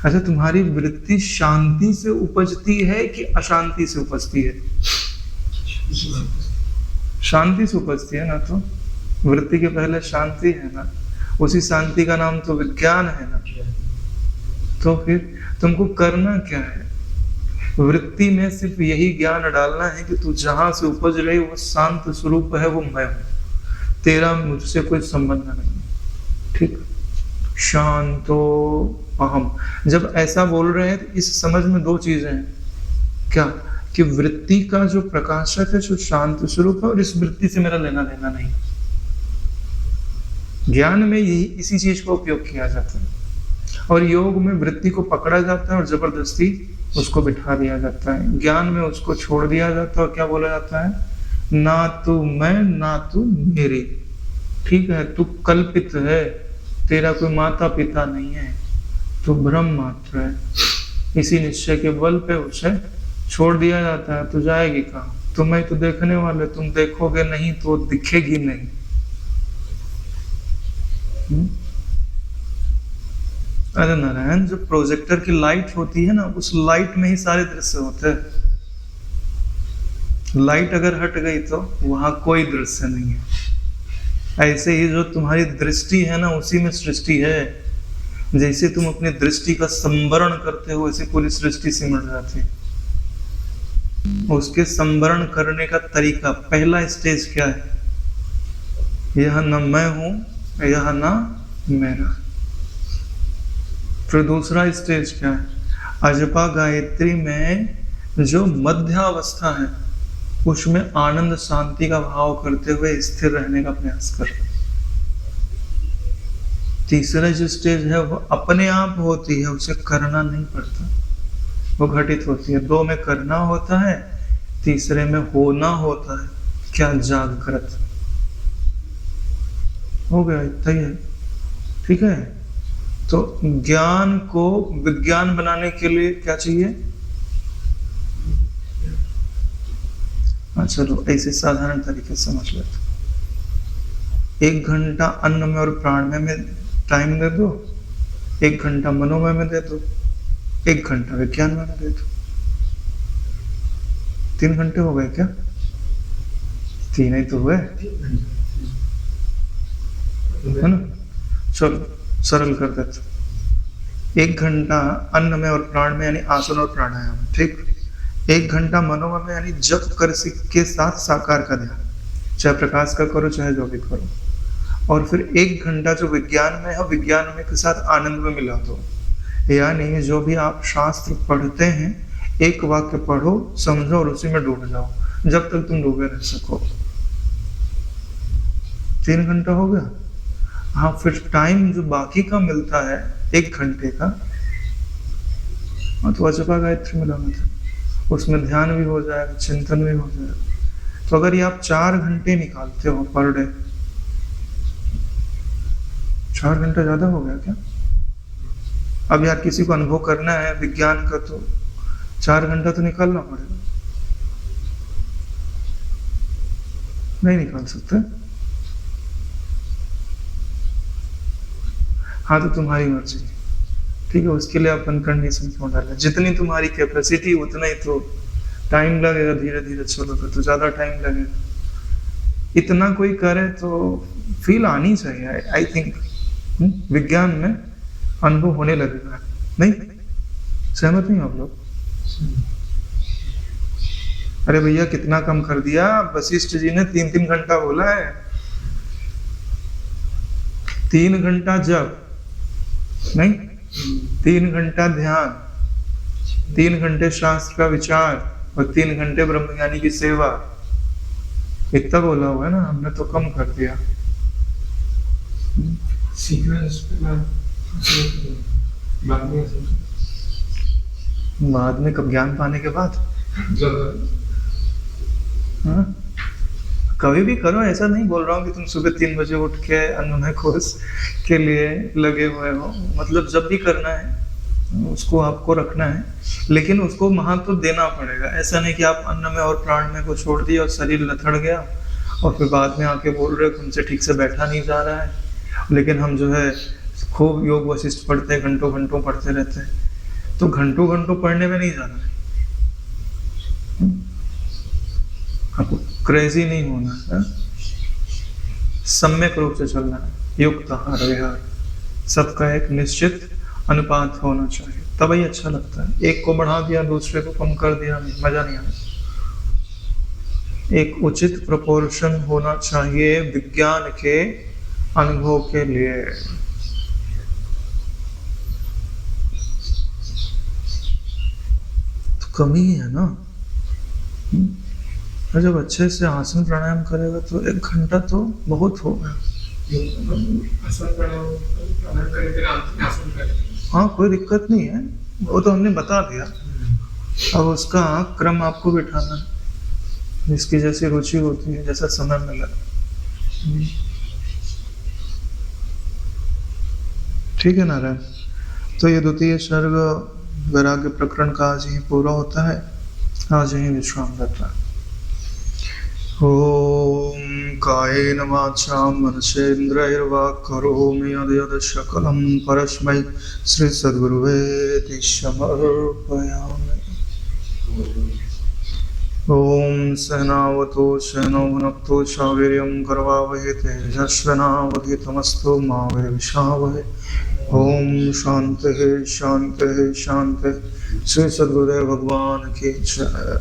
अच्छा, तुम्हारी वृत्ति शांति से उपजती है कि अशांति से उपजती है? शांति से उपजती है ना, तो वृत्ति के पहले शांति है ना, उसी शांति का नाम तो विज्ञान है ना। तो फिर तुमको करना क्या है? वृत्ति में सिर्फ यही ज्ञान डालना है कि तू जहां से उपज रही वो शांत स्वरूप है, वो मैं हूं। तेरा मुझसे कोई संबंध नहीं, ठीक। शांतो अहम, जब ऐसा बोल रहे हैं तो इस समझ में दो चीजें हैं, क्या कि वृत्ति का जो प्रकाशक है जो शांत स्वरूप है, और इस वृत्ति से मेरा लेना देना नहीं। ज्ञान में यही इसी चीज का उपयोग किया जाता है, और योग में वृत्ति को पकड़ा जाता है और जबरदस्ती उसको बिठा दिया जाता है। ज्ञान में उसको छोड़ दिया जाता है और क्या बोला जाता है, ना तू मैं ना तू मेरी, ठीक है, तू कल्पित है, तेरा कोई माता पिता नहीं है, तू ब्रह्म मात्र है। इसी निश्चय के बल पे उसे छोड़ दिया जाता है। तो जाएगी कहाँ, तुम्हें तो देखने वाले, तुम देखोगे नहीं तो दिखेगी नहीं। अरे नारायण, जो प्रोजेक्टर की लाइट होती है ना, उस लाइट में ही सारे दृश्य होते हैं। लाइट अगर हट गई तो वहां कोई दृश्य नहीं है। ऐसे ही जो तुम्हारी दृष्टि है ना, उसी में सृष्टि है। जैसे तुम अपनी दृष्टि का संवरण करते हो, वैसे पूरी सृष्टि सिमट जाती है। उसके संवरण करने का तरीका, पहला स्टेज क्या है, यह न मैं हूं, यह ना मेरा। फिर दूसरा स्टेज क्या है, अजपा गायत्री में जो मध्यावस्था है, उसमें आनंद शांति का भाव करते हुए स्थिर रहने का प्रयास कर। तीसरा जो स्टेज है वो अपने आप होती है, उसे करना नहीं पड़ता, वो घटित होती है। दो में करना होता है, तीसरे में होना होता है। क्या जागृत हो गया, इतना ही है, ठीक है। तो ज्ञान को विज्ञान बनाने के लिए क्या चाहिए, चलो ऐसे साधारण तरीके से समझ लेते। 1 घंटा अन्न में और प्राण में टाइम दे दो, 1 घंटा मनोमय में दे दो, 1 घंटा विज्ञान में दे दो। 3 घंटे हो गए क्या, 3 ही तो हुए, है ना। चलो सरल कर देते। 1 घंटा अन्न में और प्राण में, यानी आसन और प्राणायाम, ठीक। 1 घंटा मनोमय में, यानी जप कर के साथ साकार का ध्यान, चाहे प्रकाश का करो चाहे जो भी करो। और फिर 1 घंटा जो विज्ञान में है, विज्ञान में के साथ आनंद में मिला दो। यानी जो भी आप शास्त्र पढ़ते हैं, एक वाक्य पढ़ो, समझो और उसी में डूब जाओ, जब तक तुम डूबे रह सको। 3 घंटा हो गया। हाँ, फिर टाइम जो बाकी का मिलता है 1 घंटे का, तो अजपा गायत्री मिला था, उसमें ध्यान भी हो जाएगा, चिंतन भी हो जाएगा। तो अगर ये आप 4 घंटे निकालते हो पर डे, 4 घंटा ज्यादा हो गया क्या? अब यार किसी को अनुभव करना है विज्ञान का, तो 4 घंटा तो निकालना पड़ेगा, नहीं निकाल सकते। हाँ, तो तुम्हारी मर्जी, ठीक है। उसके लिए अपन कंडीशन क्यों डालें, जितनी तुम्हारी कैपेसिटी उतना ही तो टाइम लगेगा, धीरे धीरे चलोगे तो ज्यादा टाइम लगेगा। इतना कोई करे तो फील आनी चाहिए, आई थिंक विज्ञान में अनुभव होने लगेगा। नहीं, सहमत नहीं आप लोग? अरे भैया कितना कम कर दिया, वशिष्ठ जी ने 3-3 घंटा बोला है। 3 घंटा जप नहीं, 3 घंटा ध्यान, 3 घंटे शास्त्र का विचार और 3 घंटे ब्रह्मज्ञानी की सेवा, इतना बोला हुआ है ना, हमने तो कम कर दिया। बाद में कब, ज्ञान पाने के बाद? हाँ? कभी भी करो, ऐसा नहीं बोल रहा हूँ कि तुम सुबह 3 बजे उठ के अन्नमय कोष के लिए लगे हुए हो। मतलब जब भी करना है उसको आपको रखना है, लेकिन उसको महत्व देना पड़ेगा। ऐसा नहीं कि आप अन्न में और प्राण में को छोड़ दिया और शरीर लथड़ गया और फिर बाद में आके बोल रहे हो कि हमसे ठीक से बैठा नहीं जा रहा है, लेकिन हम जो है खूब योग वशिष्ठ पढ़ते हैं, घंटों घंटों पढ़ते रहते हैं। तो घंटों घंटों पढ़ने में नहीं जाना है, आपको क्रेजी नहीं होना है, सम्यक रूप से चलना है, युक्त आहार विहार, सबका एक निश्चित अनुपात होना चाहिए, तब ही अच्छा लगता है। एक को बढ़ा दिया, दूसरे को कम कर दिया, मजा नहीं आया। एक उचित प्रपोर्शन होना चाहिए विज्ञान के अनुभव के लिए। तो कमी है ना। और जब अच्छे से आसन प्राणायाम करेगा तो 1 घंटा तो बहुत होगा। हाँ, कोई दिक्कत नहीं है, वो तो हमने बता दिया। अब उसका क्रम आपको बिठाना है, जिसकी जैसी रुचि होती है, जैसा समय मिला। ठीक है नारायण। तो ये द्वितीय सर्ग वैराग्य प्रकरण का आज ही पूरा होता है। आज ही विश्राम करता है। ओम कायेन वाचा मनसेन्द्रियर्वा करोमि यद्यत् सकलं परस्मै श्री सद्गुरुवे समर्पयामि। ओम सहनावतु सहनौ भुनक्तु वीर्यं करवावहै तेजस्विनावधीतमस्तु मा विद्विषावहै। ओम शांति शांति शांति। श्री सद्गुरुदेव भगवान की जय।